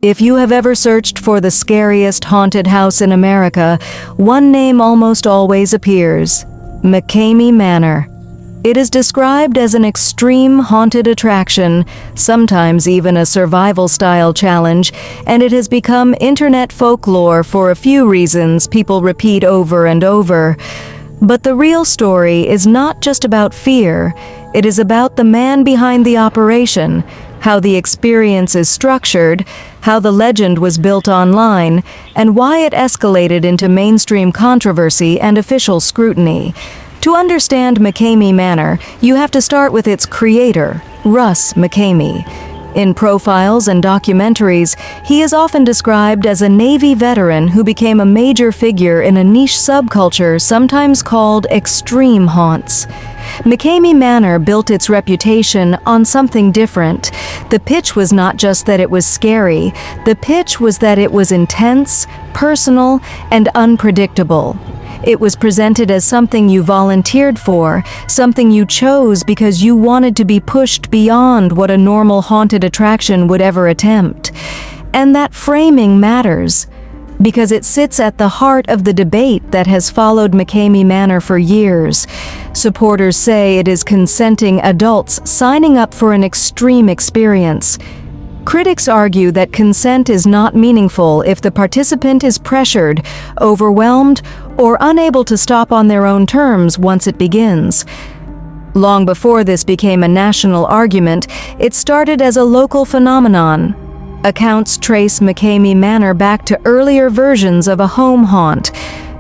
If you have ever searched for the scariest haunted house in America, one name almost always appears: McKamey Manor. It is described as an extreme haunted attraction, sometimes even a survival-style challenge, and it has become internet folklore for a few reasons people repeat over and over. But the real story is not just about fear, it is about the man behind the operation, how the experience is structured, how the legend was built online, and why it escalated into mainstream controversy and official scrutiny. To understand McKamey Manor, you have to start with its creator, Russ McKamey. In profiles and documentaries, he is often described as a Navy veteran who became a major figure in a niche subculture sometimes called extreme haunts. McKamey Manor built its reputation on something different. The pitch was not just that it was scary, the pitch was that it was intense, personal, and unpredictable. It was presented as something you volunteered for, something you chose because you wanted to be pushed beyond what a normal haunted attraction would ever attempt. And that framing matters, because it sits at the heart of the debate that has followed McKamey Manor for years. Supporters say it is consenting adults signing up for an extreme experience. Critics argue that consent is not meaningful if the participant is pressured, overwhelmed, or unable to stop on their own terms once it begins. Long before this became a national argument, it started as a local phenomenon. Accounts trace McKamey Manor back to earlier versions of a home haunt,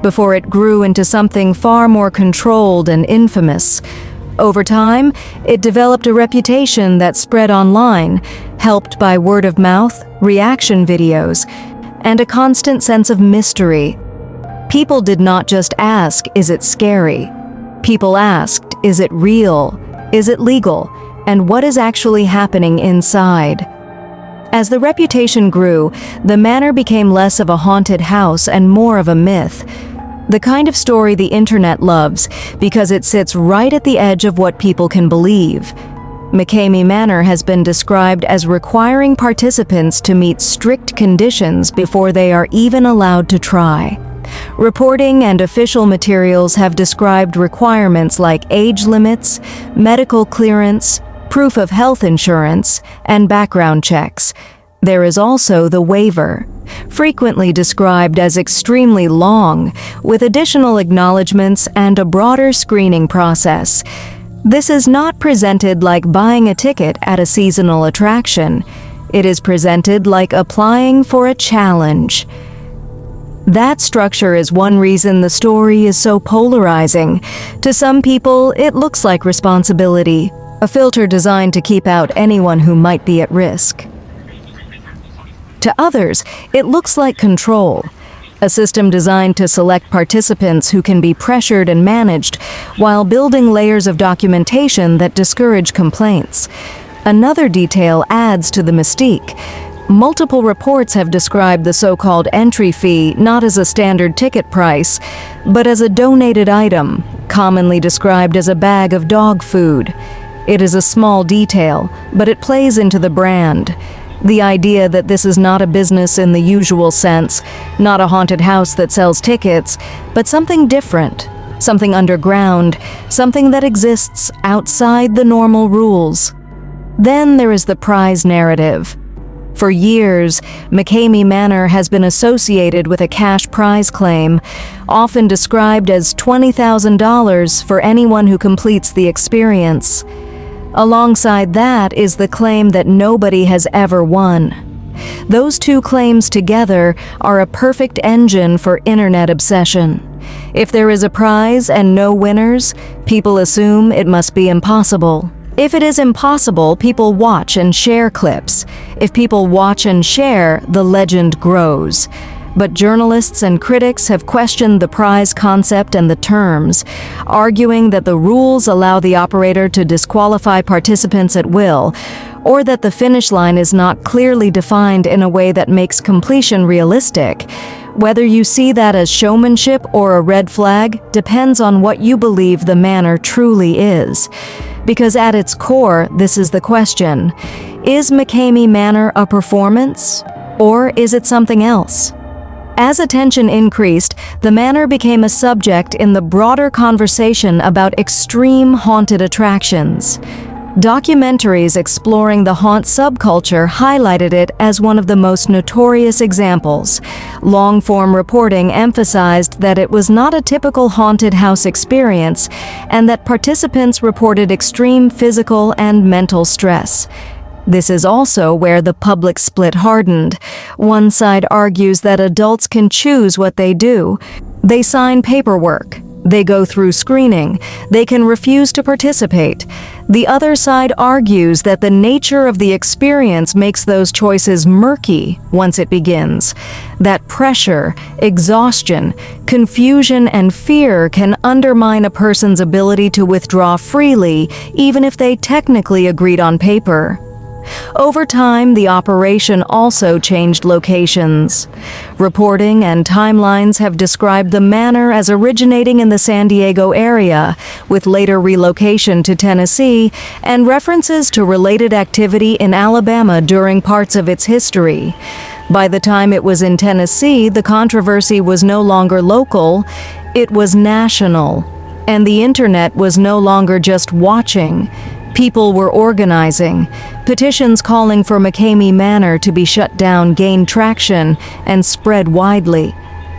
before it grew into something far more controlled and infamous. Over time, it developed a reputation that spread online, helped by word of mouth, reaction videos, and a constant sense of mystery. People did not just ask, "Is it scary?" People asked, "Is it real? Is it legal? And what is actually happening inside?" As the reputation grew, the manor became less of a haunted house and more of a myth. The kind of story the internet loves, because it sits right at the edge of what people can believe. McKamey Manor has been described as requiring participants to meet strict conditions before they are even allowed to try. Reporting and official materials have described requirements like age limits, medical clearance, proof of health insurance, and background checks. There is also the waiver, frequently described as extremely long, with additional acknowledgments and a broader screening process. This is not presented like buying a ticket at a seasonal attraction. It is presented like applying for a challenge. That structure is one reason the story is so polarizing. To some people, it looks like responsibility, a filter designed to keep out anyone who might be at risk. To others, it looks like control, a system designed to select participants who can be pressured and managed while building layers of documentation that discourage complaints. Another detail adds to the mystique. Multiple reports have described the so-called entry fee not as a standard ticket price, but as a donated item, commonly described as a bag of dog food. It is a small detail, but it plays into the brand. The idea that this is not a business in the usual sense, not a haunted house that sells tickets, but something different, something underground, something that exists outside the normal rules. Then there is the prize narrative. For years, McKamey Manor has been associated with a cash prize claim, often described as $20,000 for anyone who completes the experience. Alongside that is the claim that nobody has ever won. Those two claims together are a perfect engine for internet obsession. If there is a prize and no winners, people assume it must be impossible. If it is impossible, people watch and share clips. If people watch and share, the legend grows. But journalists and critics have questioned the prize concept and the terms, arguing that the rules allow the operator to disqualify participants at will, or that the finish line is not clearly defined in a way that makes completion realistic. Whether you see that as showmanship or a red flag depends on what you believe the manor truly is. Because at its core, this is the question: is McKamey Manor a performance? Or is it something else? As attention increased, the manor became a subject in the broader conversation about extreme haunted attractions. Documentaries exploring the haunt subculture highlighted it as one of the most notorious examples. Long-form reporting emphasized that it was not a typical haunted house experience and that participants reported extreme physical and mental stress. This is also where the public split hardened. One side argues that adults can choose what they do. They sign paperwork. They go through screening. They can refuse to participate. The other side argues that the nature of the experience makes those choices murky once it begins. That pressure, exhaustion, confusion, and fear can undermine a person's ability to withdraw freely, even if they technically agreed on paper. Over time, the operation also changed locations. Reporting and timelines have described the manor as originating in the San Diego area, with later relocation to Tennessee and references to related activity in Alabama during parts of its history. By the time it was in Tennessee, the controversy was no longer local, it was national. And the internet was no longer just watching. People were organizing. Petitions calling for McKamey Manor to be shut down gained traction and spread widely.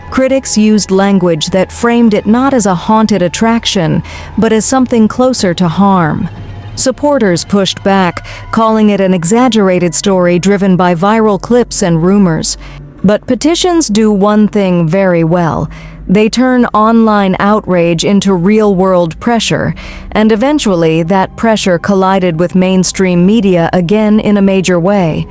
Critics used language that framed it not as a haunted attraction, but as something closer to harm. Supporters pushed back, calling it an exaggerated story driven by viral clips and rumors. But petitions do one thing very well. They turn online outrage into real-world pressure, and eventually that pressure collided with mainstream media again in a major way.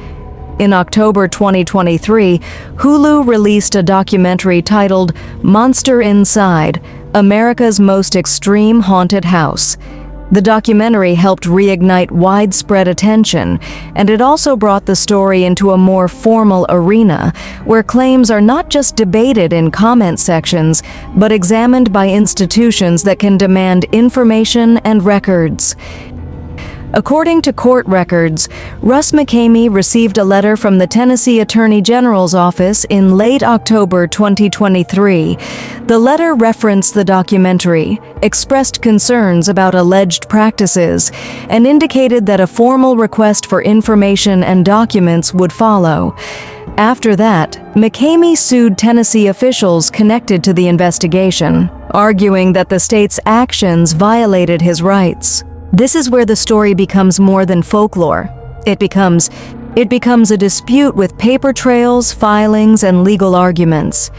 In October 2023, Hulu released a documentary titled Monster Inside: America's Most Extreme Haunted House. The documentary helped reignite widespread attention, and it also brought the story into a more formal arena, where claims are not just debated in comment sections, but examined by institutions that can demand information and records. According to court records, Russ McKamey received a letter from the Tennessee Attorney General's office in late October 2023. The letter referenced the documentary, expressed concerns about alleged practices, and indicated that a formal request for information and documents would follow. After that, McKamey sued Tennessee officials connected to the investigation, arguing that the state's actions violated his rights. This is where the story becomes more than folklore. It becomes a dispute with paper trails, filings, and legal arguments.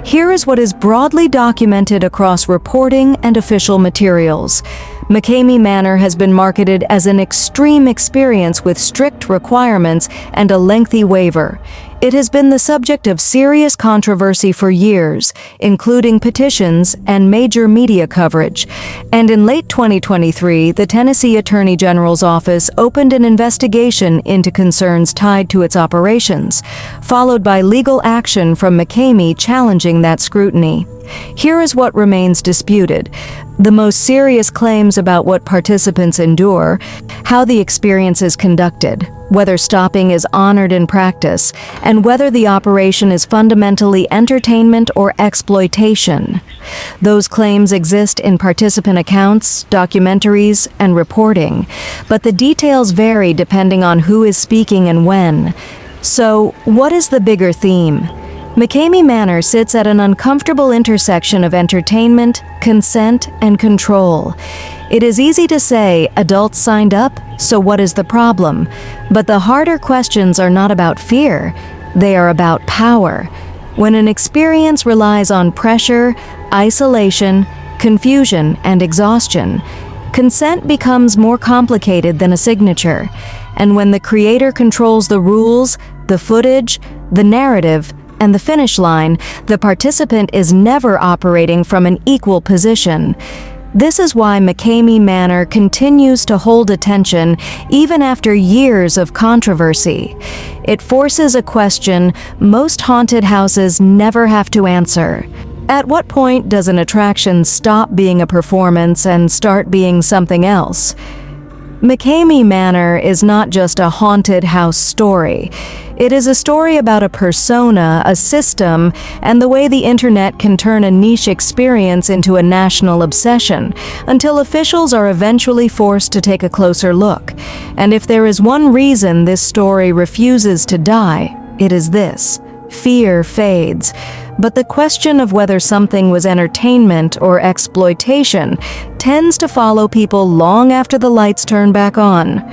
Here is what is broadly documented across reporting and official materials. McKamey Manor has been marketed as an extreme experience with strict requirements and a lengthy waiver. It has been the subject of serious controversy for years, including petitions and major media coverage. And in late 2023, the Tennessee Attorney General's office opened an investigation into concerns tied to its operations, followed by legal action from McKamey challenging that scrutiny. Here is what remains disputed: the most serious claims about what participants endure, how the experience is conducted, whether stopping is honored in practice, and whether the operation is fundamentally entertainment or exploitation. Those claims exist in participant accounts, documentaries, and reporting, but the details vary depending on who is speaking and when. So, what is the bigger theme? McKamey Manor sits at an uncomfortable intersection of entertainment, consent, and control. It is easy to say, adults signed up, so what is the problem? But the harder questions are not about fear, they are about power. When an experience relies on pressure, isolation, confusion, and exhaustion, consent becomes more complicated than a signature. And when the creator controls the rules, the footage, the narrative, and the finish line, the participant is never operating from an equal position. This is why McKamey Manor continues to hold attention even after years of controversy. It forces a question most haunted houses never have to answer. At what point does an attraction stop being a performance and start being something else? McKamey Manor is not just a haunted house story. It is a story about a persona, a system, and the way the internet can turn a niche experience into a national obsession, until officials are eventually forced to take a closer look. And if there is one reason this story refuses to die, it is this: fear fades. But the question of whether something was entertainment or exploitation tends to follow people long after the lights turn back on.